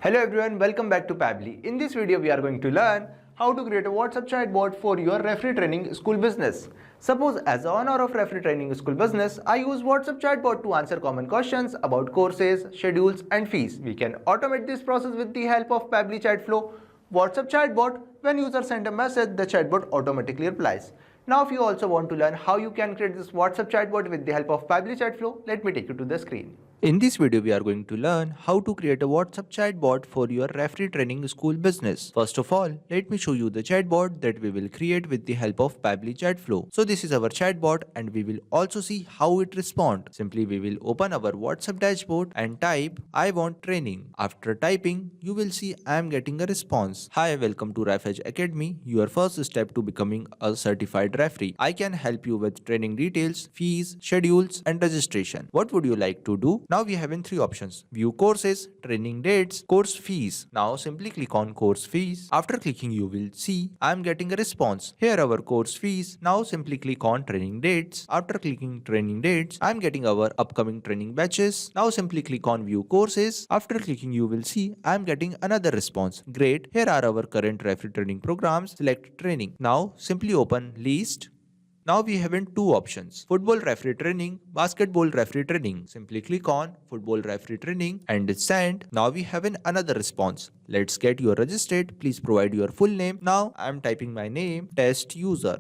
Hello everyone, welcome back to Pabbly. In this video, we are going to learn how to create a WhatsApp chatbot for your referee training school business. Suppose as the owner of referee training school business, I use WhatsApp chatbot to answer common questions about courses, schedules and fees. We can automate this process with the help of Pabbly Chatflow. WhatsApp chatbot, when user send a message, the chatbot automatically replies. Now if you also want to learn how you can create this WhatsApp chatbot with the help of Pabbly Chatflow, let me take you to the screen. In this video, we are going to learn how to create a WhatsApp chatbot for your referee training school business. First of all, let me show you the chatbot that we will create with the help of Pabbly Chatflow. So this is our chatbot and we will also see how it responds. Simply we will open our WhatsApp dashboard and type I want training. After typing, you will see I am getting a response. Hi, welcome to Rafage Academy, your first step to becoming a certified referee. I can help you with training details, fees, schedules and registration. What would you like to do? Now we have in three options: view courses, training dates, course fees. Now simply click on course fees. After clicking you will see I am getting a response. Here our course fees. Now simply click on training dates. After clicking training dates, I am getting our upcoming training batches. Now simply click on view courses. After clicking you will see I am getting another response. Great, here are our current referee training programs. Select training. Now simply open list. Now we have in two options: football referee training, basketball referee training. Simply click on football referee training and send. Now we have in another response. Let's get you registered. Please provide your full name. Now I am typing my name, test user.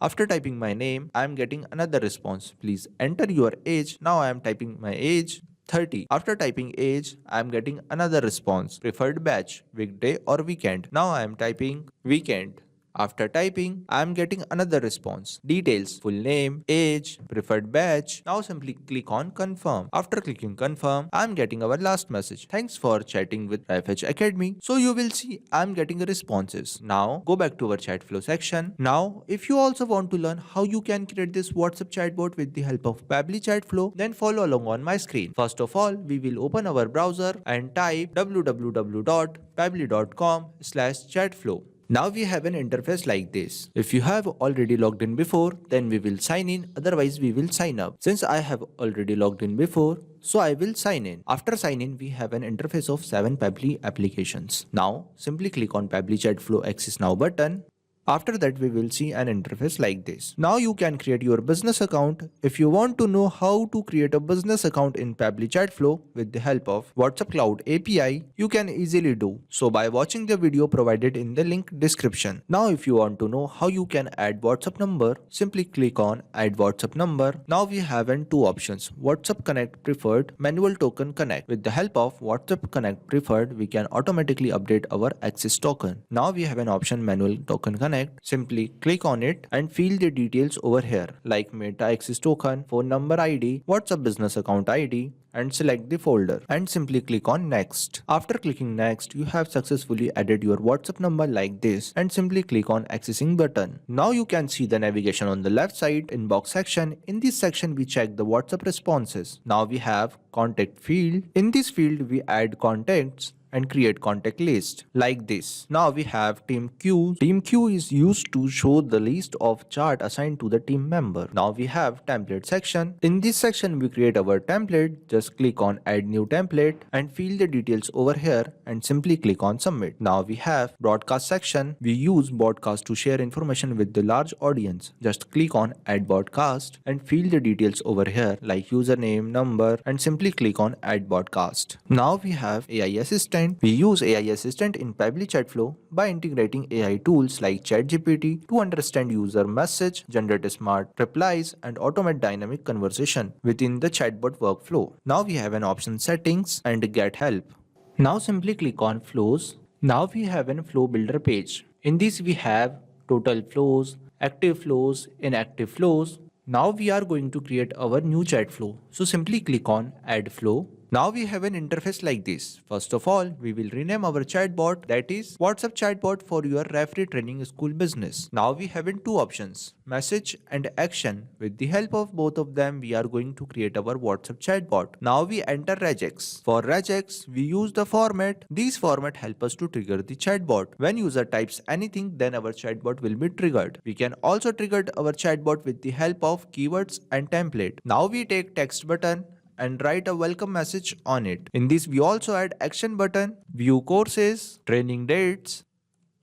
After typing my name, I am getting another response. Please enter your age. Now I am typing my age, 30. After typing age, I am getting another response. Preferred batch, weekday or weekend. Now I am typing weekend. After typing, I am getting another response. Details, full name, age, preferred batch. Now simply click on confirm. After clicking confirm, I am getting our last message. Thanks for chatting with FH Academy. So you will see I am getting responses. Now go back to our chat flow section. Now if you also want to learn how you can create this WhatsApp chatbot with the help of Pabbly Chatflow, then follow along on my screen. First of all, we will open our browser and type www.pabbly.com/chatflow. Now we have an interface like this. If you have already logged in before, then we will sign in, otherwise we will sign up. Since I have already logged in before, so I will sign in. After sign in, we have an interface of 7 Pabbly applications. Now simply click on Pabbly Chatflow Access Now button. After that, we will see an interface like this. Now you can create your business account. If you want to know how to create a business account in Pabbly Chatflow with the help of WhatsApp Cloud API, you can easily do so by watching the video provided in the link description. Now if you want to know how you can add WhatsApp number, simply click on Add WhatsApp Number. Now we have two options: WhatsApp Connect Preferred, Manual Token Connect. With the help of WhatsApp Connect Preferred, we can automatically update our access token. Now we have an option Manual Token Connect. Simply click on it and fill the details over here like Meta Access Token, phone number ID, WhatsApp Business Account ID, and select the folder and simply click on next. After clicking next, you have successfully added your WhatsApp number like this and simply click on accessing button. Now you can see the navigation on the left side inbox section. In this section we check the WhatsApp responses. Now we have contact field. In this field we add contacts and create contact list like this. Now we have team queue. Team queue is used to show the list of chart assigned to the team member. Now we have template section. In this section we create our template. Just click on add new template and fill the details over here and simply click on submit. Now we have broadcast section. We use broadcast to share information with the large audience. Just click on add broadcast and fill the details over here like username, number, and simply click on add broadcast. Now we have AI assistant. We use AI Assistant in Pabbly Chatflow by integrating AI tools like ChatGPT to understand user message, generate smart replies, and automate dynamic conversation within the chatbot workflow. Now we have an option settings and get help. Now simply click on flows. Now we have a flow builder page. In this we have total flows, active flows, inactive flows. Now we are going to create our new chat flow. So simply click on add flow. Now we have an interface like this. First of all, we will rename our chatbot, that is WhatsApp chatbot for your referee training school business. Now we have two options: message and action. With the help of both of them, we are going to create our WhatsApp chatbot. Now we enter regex. For regex, we use the format. These format help us to trigger the chatbot. When user types anything, then our chatbot will be triggered. We can also trigger our chatbot with the help of keywords and template. Now we take text button and write a welcome message on it. In this we also add action button, view courses, training dates,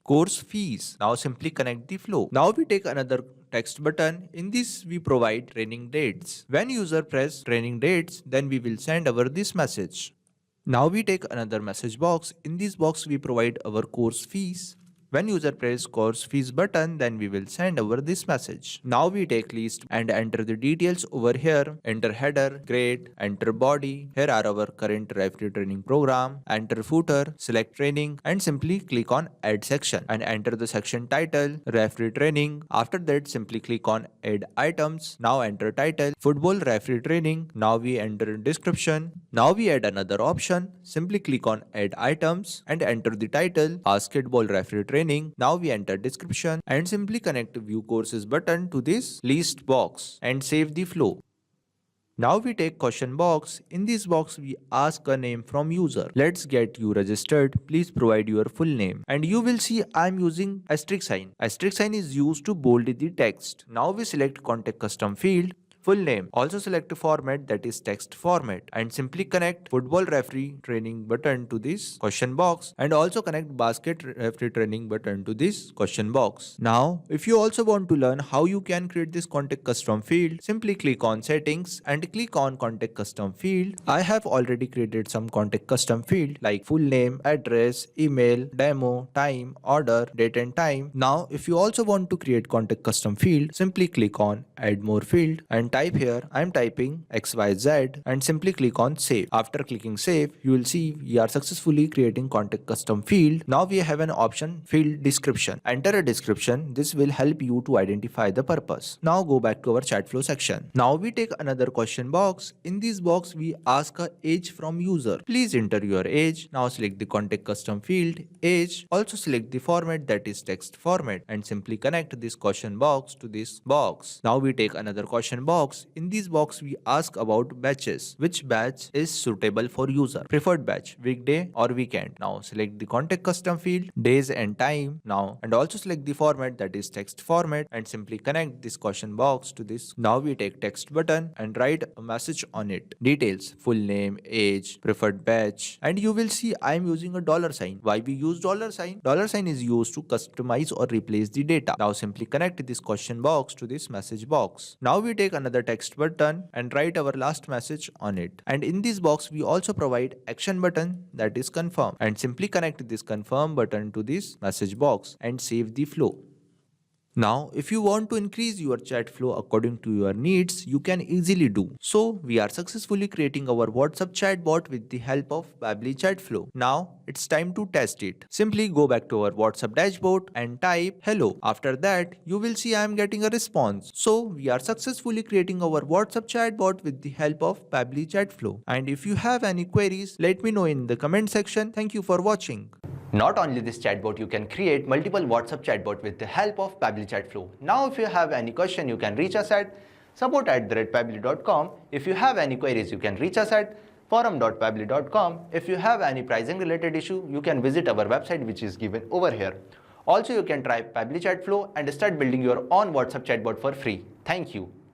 course fees. Now simply connect the flow. Now we take another text button. In this we provide training dates. When user press training dates, then we will send over this message. Now we take another message box. In this box we provide our course fees. When user press course fees button, then we will send over this message. Now we take list and enter the details over here. Enter header, grade, enter body. Here are our current referee training program. Enter footer, select training and simply click on add section and enter the section title, referee training. After that simply click on add items. Now enter title, football referee training. Now we enter description. Now we add another option. Simply click on add items and enter the title, basketball referee training. Now we enter description and simply connect view courses button to this list box and save the flow. Now we take question box. In this box we ask a name from user. Let's get you registered. Please provide your full name. And you will see I am using asterisk sign. Asterisk sign is used to bold the text. Now we select contact custom field, full name. Also select a format, that is text format, and simply connect football referee training button to this question box and also connect basket referee training button to this question box. Now if you also want to learn how you can create this contact custom field, simply click on settings and click on contact custom field. I have already created some contact custom field like full name, address, email, demo, time, order, date and time. Now if you also want to create contact custom field, simply click on add more field and type here I am typing XYZ and simply click on save. After clicking save, you will see we are successfully creating contact custom field. Now we have an option field description. Enter a description. This will help you to identify the purpose. Now go back to our Chatflow section. Now we take another question box. In this box we ask a age from user. Please enter your age. Now select the contact custom field age. Also select the format, that is text format, and simply connect this question box to this box. Now we take another question box. In this box we ask about batches. Which batch is suitable for user? Preferred batch, weekday or weekend. Now select the contact custom field, days and time. Now and also select the format, that is text format, and simply connect this question box to this. Now we take text button and write a message on it. Details, full name, age, preferred batch, and you will see I am using a dollar sign. Why we use dollar sign? Dollar sign is used to customize or replace the data. Now simply connect this question box to this message box. Now we take another text button and write our last message on it. And in this box we also provide action button, that is confirm, and simply connect this confirm button to this message box and save the flow. Now, if you want to increase your chat flow according to your needs, you can easily do. So, we are successfully creating our WhatsApp chatbot with the help of Pabbly Chatflow. Now, it's time to test it. Simply go back to our WhatsApp dashboard and type hello. After that, you will see I am getting a response. So, we are successfully creating our WhatsApp chatbot with the help of Pabbly Chatflow. And if you have any queries, let me know in the comment section. Thank you for watching. Not only this chatbot, you can create multiple WhatsApp chatbot with the help of Pabbly Chatflow. Now if you have any question, you can reach us at support@pabbly.com. If you have any queries, you can reach us at forum.pabbly.com. If you have any pricing related issue, you can visit our website which is given over here. Also, you can try Pabbly Chatflow and start building your own WhatsApp chatbot for free. Thank you.